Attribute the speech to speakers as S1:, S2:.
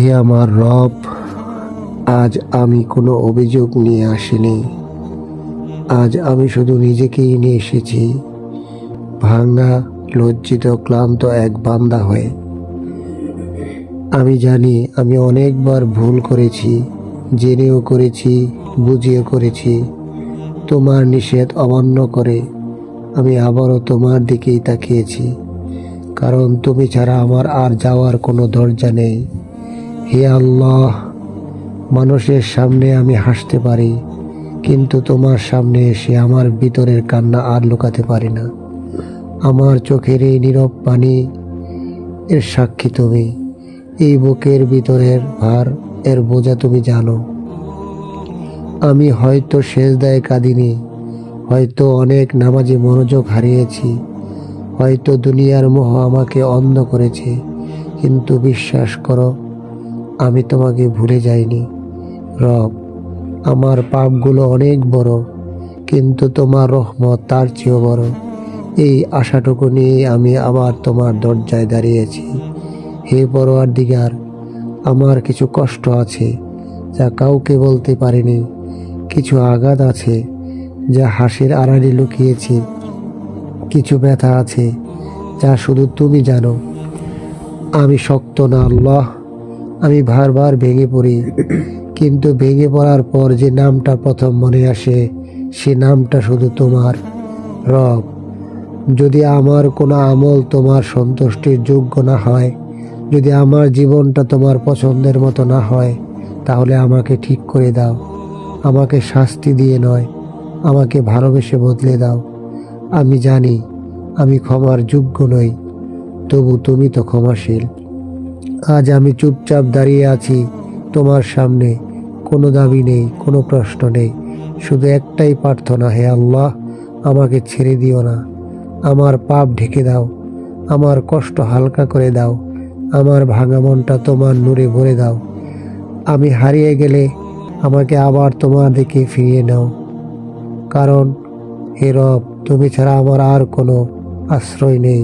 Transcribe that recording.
S1: হে আমার রব, আজ আমি কোনো অভিযোগ নিয়ে আসিনি। আজ আমি শুধু নিজেকেই নিয়ে এসেছি, ভাঙা, লজ্জিত, ক্লান্ত এক বান্দা হয়ে। আমি জানি আমি অনেকবার ভুল করেছি, জেনেও করেছি, বুঝিয়েও করেছি। তোমার নিষেধ অমান্য করে আমি আবারও তোমার দিকেই তাকিয়েছি, কারণ তুমি ছাড়া আমার আর যাওয়ার কোনো দরজা নেই। হে আল্লাহ, মানুষের সামনে আমি হাসতে পারি, কিন্তু তোমার সামনে এসে আমার ভিতরের কান্না আর লুকাতে পারি না। আমার চোখের এই নীরব পানি এর সাক্ষী তুমি। এই বুকের ভিতরের ভার এর বোঝা তুমি জানো। আমি হয়তো সেজদায় কাঁদিনি, হয়তো অনেক নামাজে মনোযোগ হারিয়েছি, হয়তো দুনিয়ার মোহ আমাকে অন্ধ করেছে, কিন্তু বিশ্বাস করো, আমি তোমাকে ভুলে যাইনি। রব, আমার পাপগুলো অনেক বড়, কিন্তু তোমার রহমত তার চেয়েও বড়। এই আশাটুকু নিয়ে আমি আবার তোমার দরজায় দাঁড়িয়েছি। হে পরওয়ারদিগার, আমার কিছু কষ্ট আছে যা কাউকে বলতে পারিনি, কিছু আঘাত আছে যা হাসির আড়ালে লুকিয়েছি, কিছু ব্যথা আছে যা শুধু তুমি জানো। আমি শক্ত না আল্লাহ, আমি বারবার ভেঙে পড়ি, কিন্তু ভেঙে পড়ার পর যে নামটা প্রথম মনে আসে সে নামটা শুধু তোমার। রব, যদি আমার কোনো আমল তোমার সন্তুষ্টির যোগ্য না হয়, যদি আমার জীবনটা তোমার পছন্দের মতো না হয়, তাহলে আমাকে ঠিক করে দাও। আমাকে শাস্তি দিয়ে নয়, আমাকে ভালোবেসে বদলে দাও। আমি জানি আমি ক্ষমার যোগ্য নই, তবু তুমি তো ক্ষমাশীল। আজ আমি চুপচাপ দাঁড়িয়ে আছি তোমার সামনে, কোনো দাবি নেই, কোনো প্রশ্ন নেই, শুধু একটাই প্রার্থনা, হে আল্লাহ, আমাকে ছেড়ে দিও না। আমার পাপ ঢেকে দাও, আমার কষ্ট হালকা করে দাও, আমার ভাঙা মনটা তোমার নূরে ভরে দাও। আমি হারিয়ে গেলে আমাকে আবার তোমার দিকে ফিরিয়ে নাও, কারণ হে রব, তুমি ছাড়া আমার আর কোনো আশ্রয় নেই।